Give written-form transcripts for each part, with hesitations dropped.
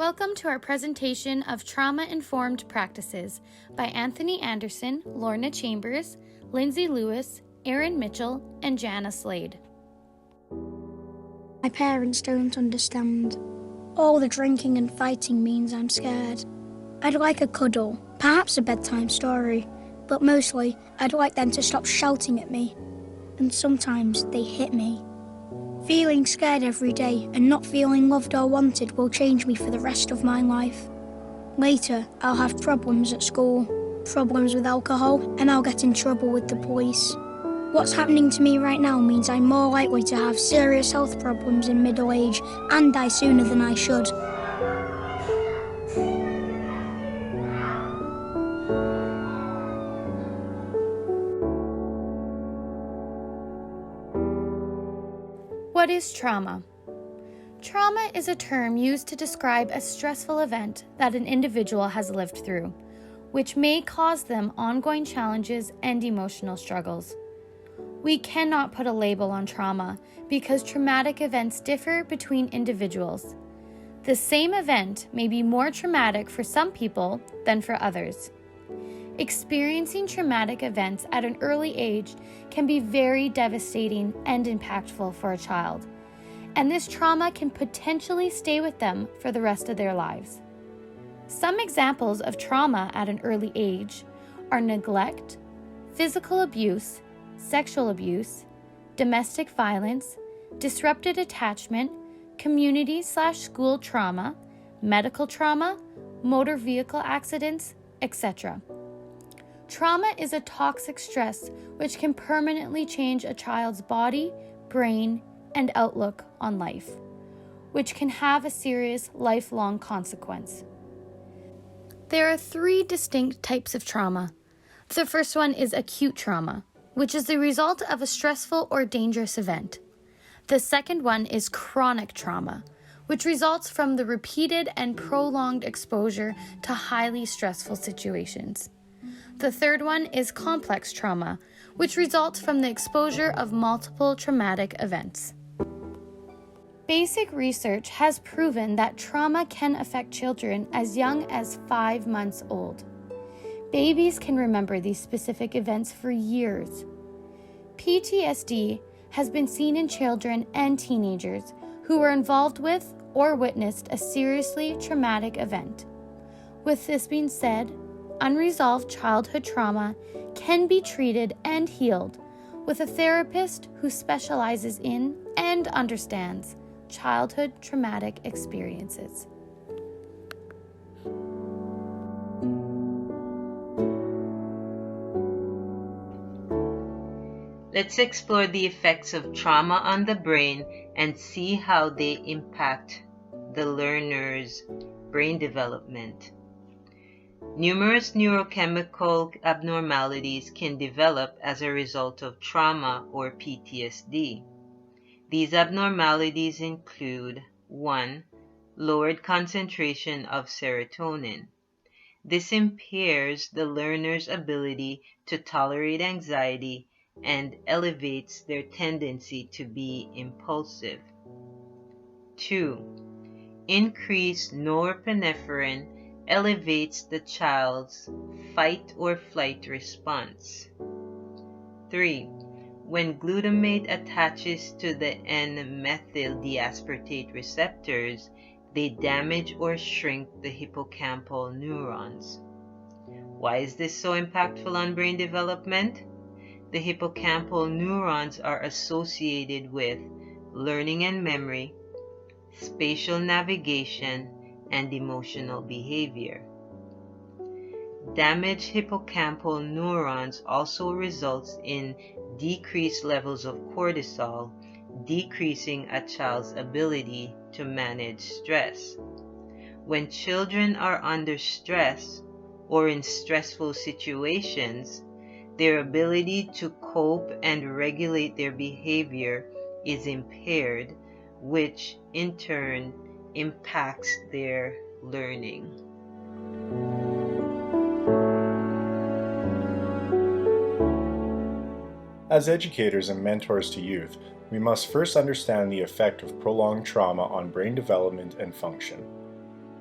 Welcome to our presentation of Trauma-Informed Practices by Anthony Anderson, Lorna Chambers, Lindsay Lewis, Erin Mitchell, and Jana Slade. My parents don't understand. All the drinking and fighting means I'm scared. I'd like a cuddle, perhaps a bedtime story, but mostly I'd like them to stop shouting at me. And sometimes they hit me. Feeling scared every day and not feeling loved or wanted will change me for the rest of my life. Later, I'll have problems at school, problems with alcohol, and I'll get in trouble with the police. What's happening to me right now means I'm more likely to have serious health problems in middle age and die sooner than I should. What is trauma? Trauma is a term used to describe a stressful event that an individual has lived through, which may cause them ongoing challenges and emotional struggles. We cannot put a label on trauma because traumatic events differ between individuals. The same event may be more traumatic for some people than for others. Experiencing traumatic events at an early age can be very devastating and impactful for a child, and this trauma can potentially stay with them for the rest of their lives. Some examples of trauma at an early age are neglect, physical abuse, sexual abuse, domestic violence, disrupted attachment, community/school trauma, medical trauma, motor vehicle accidents, etc. Trauma is a toxic stress which can permanently change a child's body, brain, and outlook on life, which can have a serious lifelong consequence. There are 3 distinct types of trauma. The first one is acute trauma, which is the result of a stressful or dangerous event. The second one is chronic trauma, which results from the repeated and prolonged exposure to highly stressful situations. The third one is complex trauma, which results from the exposure of multiple traumatic events. Basic research has proven that trauma can affect children as young as 5 months old. Babies can remember these specific events for years. PTSD has been seen in children and teenagers who were involved with or witnessed a seriously traumatic event. With this being said, unresolved childhood trauma can be treated and healed with a therapist who specializes in and understands childhood traumatic experiences. Let's explore the effects of trauma on the brain and see how they impact the learner's brain development. Numerous neurochemical abnormalities can develop as a result of trauma or PTSD. These abnormalities include 1. Lowered concentration of serotonin. This impairs the learner's ability to tolerate anxiety and elevates their tendency to be impulsive. 2. Increased norepinephrine elevates the child's fight or flight response. 3. When glutamate attaches to the N-methyl deaspartate receptors, they damage or shrink the hippocampal neurons. Why is this so impactful on brain development? The hippocampal neurons are associated with learning and memory, spatial navigation, and emotional behavior. Damaged hippocampal neurons also results in decreased levels of cortisol, decreasing a child's ability to manage stress. When children are under stress or in stressful situations, their ability to cope and regulate their behavior is impaired, which in turn impacts their learning. As educators and mentors to youth, we must first understand the effect of prolonged trauma on brain development and function.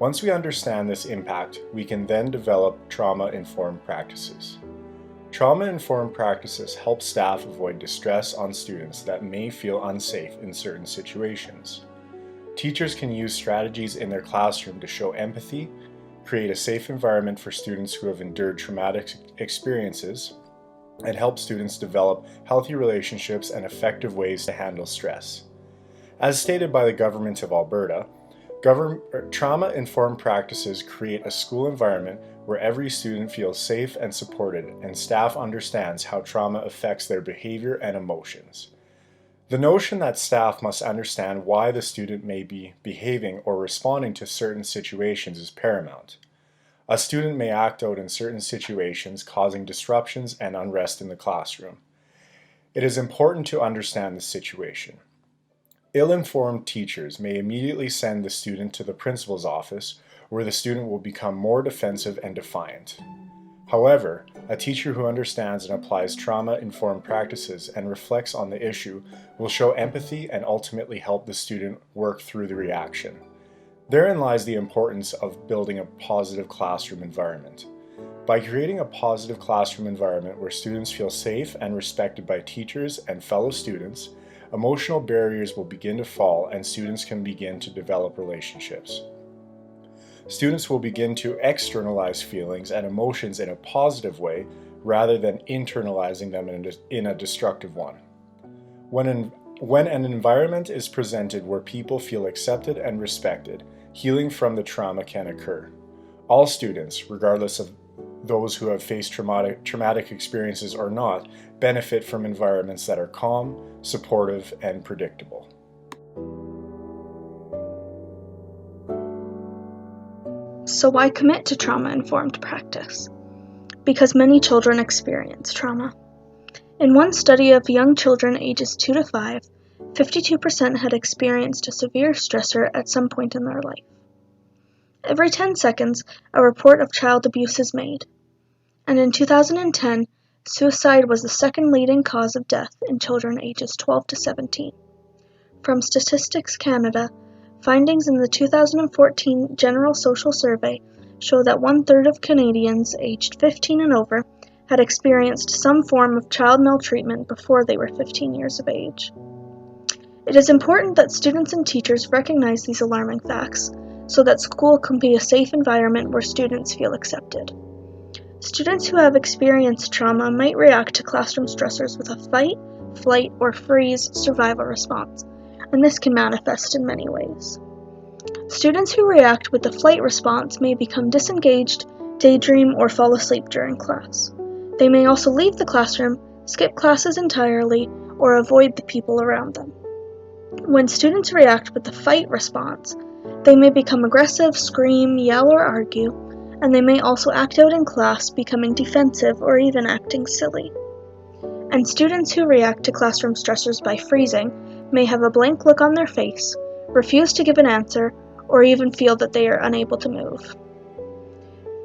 Once we understand this impact, we can then develop trauma-informed practices. Trauma-informed practices help staff avoid distress on students that may feel unsafe in certain situations. Teachers can use strategies in their classroom to show empathy, create a safe environment for students who have endured traumatic experiences, and help students develop healthy relationships and effective ways to handle stress. As stated by the Government of Alberta, trauma-informed practices create a school environment where every student feels safe and supported, and staff understands how trauma affects their behavior and emotions. The notion that staff must understand why the student may be behaving or responding to certain situations is paramount. A student may act out in certain situations, causing disruptions and unrest in the classroom. It is important to understand the situation. Ill-informed teachers may immediately send the student to the principal's office, where the student will become more defensive and defiant. However, a teacher who understands and applies trauma-informed practices and reflects on the issue will show empathy and ultimately help the student work through the reaction. Therein lies the importance of building a positive classroom environment. By creating a positive classroom environment where students feel safe and respected by teachers and fellow students, emotional barriers will begin to fall and students can begin to develop relationships. Students will begin to externalize feelings and emotions in a positive way rather than internalizing them in a destructive one. When an environment is presented where people feel accepted and respected, healing from the trauma can occur. All students, regardless of those who have faced traumatic experiences or not, benefit from environments that are calm, supportive, and predictable. So why commit to trauma-informed practice? Because many children experience trauma. In one study of young children ages 2 to 5, 52% had experienced a severe stressor at some point in their life. Every 10 seconds, a report of child abuse is made. And in 2010, suicide was the second leading cause of death in children ages 12 to 17. From Statistics Canada, findings in the 2014 General Social Survey show that 1/3 of Canadians aged 15 and over had experienced some form of child maltreatment before they were 15 years of age. It is important that students and teachers recognize these alarming facts so that school can be a safe environment where students feel accepted. Students who have experienced trauma might react to classroom stressors with a fight, flight, or freeze survival response, and this can manifest in many ways. Students who react with the flight response may become disengaged, daydream, or fall asleep during class. They may also leave the classroom, skip classes entirely, or avoid the people around them. When students react with the fight response, they may become aggressive, scream, yell, or argue, and they may also act out in class, becoming defensive or even acting silly. And students who react to classroom stressors by freezing may have a blank look on their face, refuse to give an answer, or even feel that they are unable to move.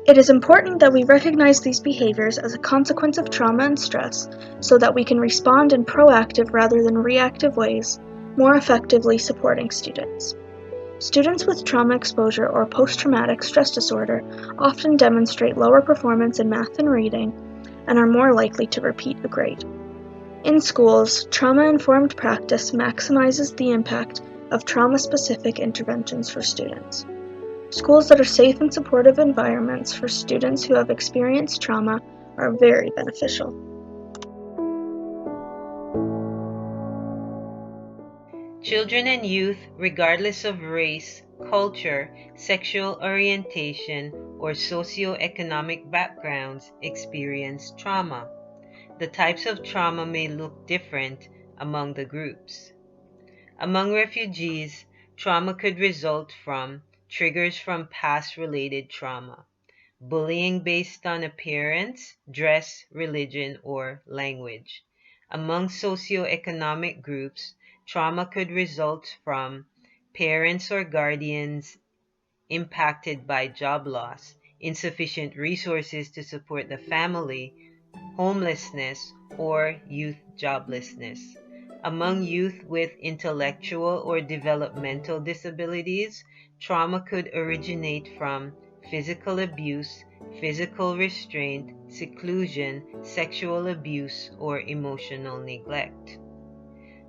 It is important that we recognize these behaviors as a consequence of trauma and stress so that we can respond in proactive rather than reactive ways, more effectively supporting students. Students with trauma exposure or post-traumatic stress disorder often demonstrate lower performance in math and reading and are more likely to repeat a grade. In schools, trauma-informed practice maximizes the impact of trauma-specific interventions for students. Schools that are safe and supportive environments for students who have experienced trauma are very beneficial. Children and youth, regardless of race, culture, sexual orientation, or socioeconomic backgrounds, experience trauma. The types of trauma may look different among the groups. Among refugees, trauma could result from triggers from past-related trauma, bullying based on appearance, dress, religion, or language. Among socioeconomic groups, trauma could result from parents or guardians impacted by job loss, insufficient resources to support the family, homelessness, or youth joblessness. Among youth with intellectual or developmental disabilities, trauma could originate from physical abuse, physical restraint, seclusion, sexual abuse, or emotional neglect.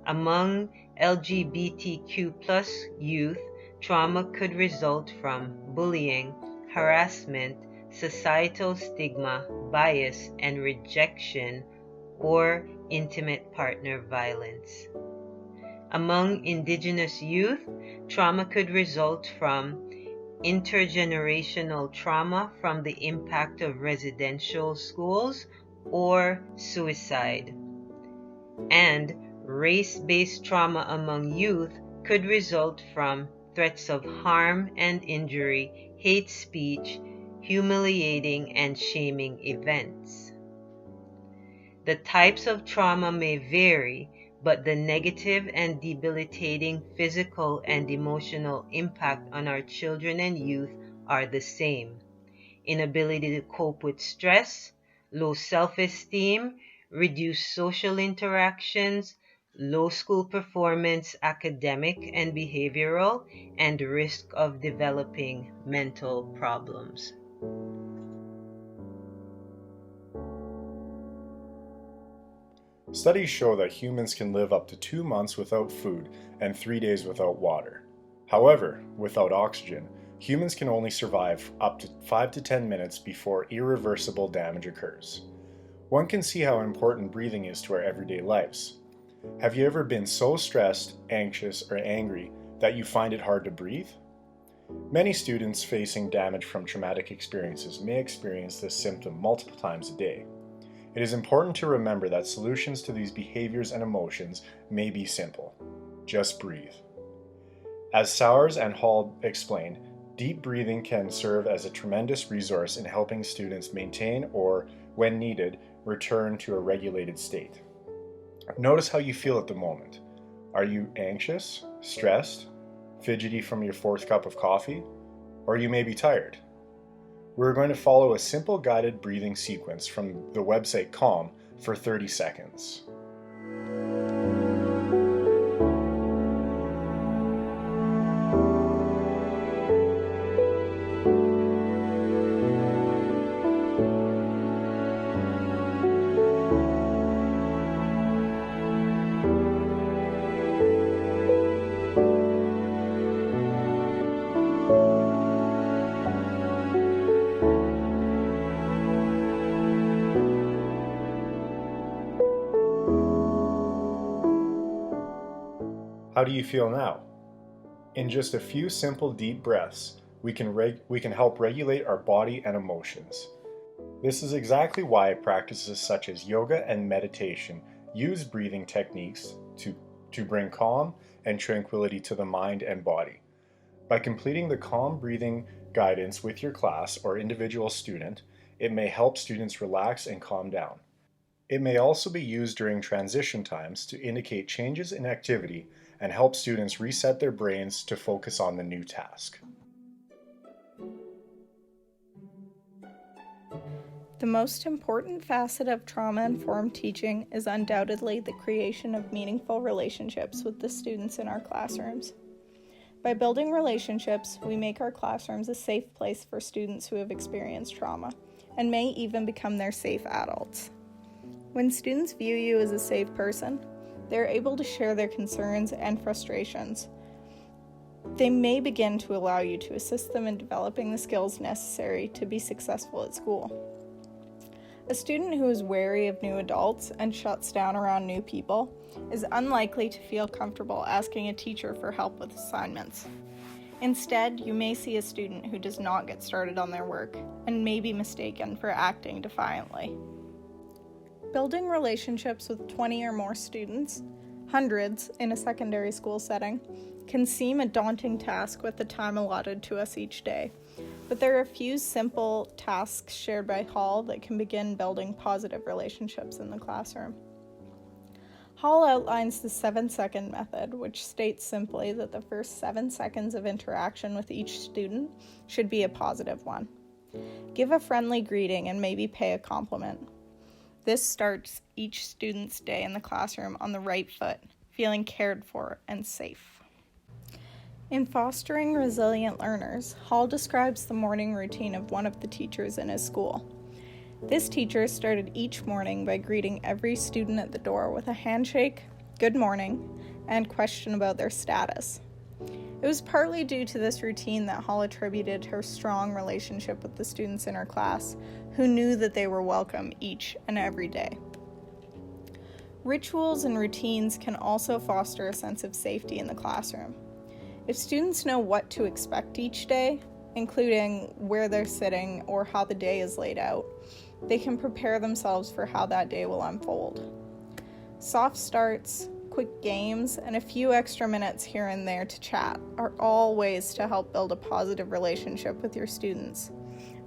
Among LGBTQ+ youth, trauma could result from bullying, harassment, societal stigma, bias, and rejection, or intimate partner violence. Among Indigenous youth, trauma could result from intergenerational trauma from the impact of residential schools or suicide. And race-based trauma among youth could result from threats of harm and injury, hate speech, humiliating and shaming events. The types of trauma may vary, but the negative and debilitating physical and emotional impact on our children and youth are the same. Inability to cope with stress, low self-esteem, reduced social interactions, low school performance, academic and behavioral, and risk of developing mental problems. Studies show that humans can live up to 2 months without food and 3 days without water. However, without oxygen, humans can only survive up to 5 to 10 minutes before irreversible damage occurs. One can see how important breathing is to our everyday lives. Have you ever been so stressed, anxious, or angry that you find it hard to breathe? Many students facing damage from traumatic experiences may experience this symptom multiple times a day. It is important to remember that solutions to these behaviors and emotions may be simple. Just breathe. As Sowers and Hall explained, deep breathing can serve as a tremendous resource in helping students maintain or, when needed, return to a regulated state. Notice how you feel at the moment. Are you anxious, stressed, fidgety from your 4th cup of coffee, or you may be tired? We're going to follow a simple guided breathing sequence from the website Calm for 30 seconds. How do you feel now? In just a few simple deep breaths, we can help regulate our body and emotions. This is exactly why practices such as yoga and meditation use breathing techniques to bring calm and tranquility to the mind and body. By completing the calm breathing guidance with your class or individual student, it may help students relax and calm down. It may also be used during transition times to indicate changes in activity and help students reset their brains to focus on the new task. The most important facet of trauma-informed teaching is undoubtedly the creation of meaningful relationships with the students in our classrooms. By building relationships, we make our classrooms a safe place for students who have experienced trauma, and may even become their safe adults. When students view you as a safe person, they're able to share their concerns and frustrations. They may begin to allow you to assist them in developing the skills necessary to be successful at school. A student who is wary of new adults and shuts down around new people is unlikely to feel comfortable asking a teacher for help with assignments. Instead, you may see a student who does not get started on their work and may be mistaken for acting defiantly. Building relationships with 20 or more students, hundreds in a secondary school setting, can seem a daunting task with the time allotted to us each day, but there are a few simple tasks shared by Hall that can begin building positive relationships in the classroom. Hall outlines the 7-second method, which states simply that the first 7 seconds of interaction with each student should be a positive one. Give a friendly greeting and maybe pay a compliment. This starts each student's day in the classroom on the right foot, feeling cared for and safe. In Fostering Resilient Learners, Hall describes the morning routine of one of the teachers in his school. This teacher started each morning by greeting every student at the door with a handshake, good morning, and question about their status. It was partly due to this routine that Hall attributed her strong relationship with the students in her class, who knew that they were welcome each and every day. Rituals and routines can also foster a sense of safety in the classroom. If students know what to expect each day, including where they're sitting or how the day is laid out, they can prepare themselves for how that day will unfold. Soft starts, quick games, and a few extra minutes here and there to chat are all ways to help build a positive relationship with your students.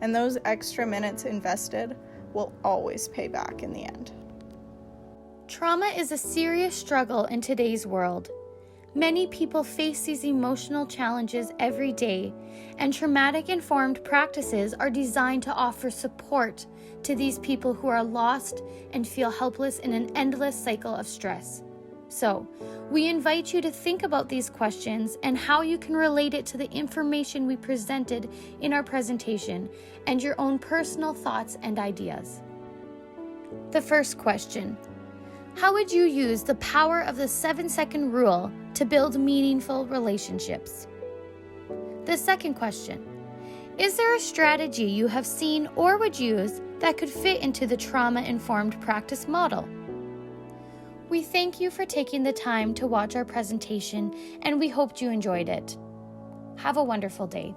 And those extra minutes invested will always pay back in the end. Trauma is a serious struggle in today's world. Many people face these emotional challenges every day, and traumatic-informed practices are designed to offer support to these people who are lost and feel helpless in an endless cycle of stress. So, we invite you to think about these questions and how you can relate it to the information we presented in our presentation and your own personal thoughts and ideas. The first question: how would you use the power of the 7-second rule to build meaningful relationships? The second question: is there a strategy you have seen or would use that could fit into the trauma-informed practice model? We thank you for taking the time to watch our presentation, and we hoped you enjoyed it. Have a wonderful day.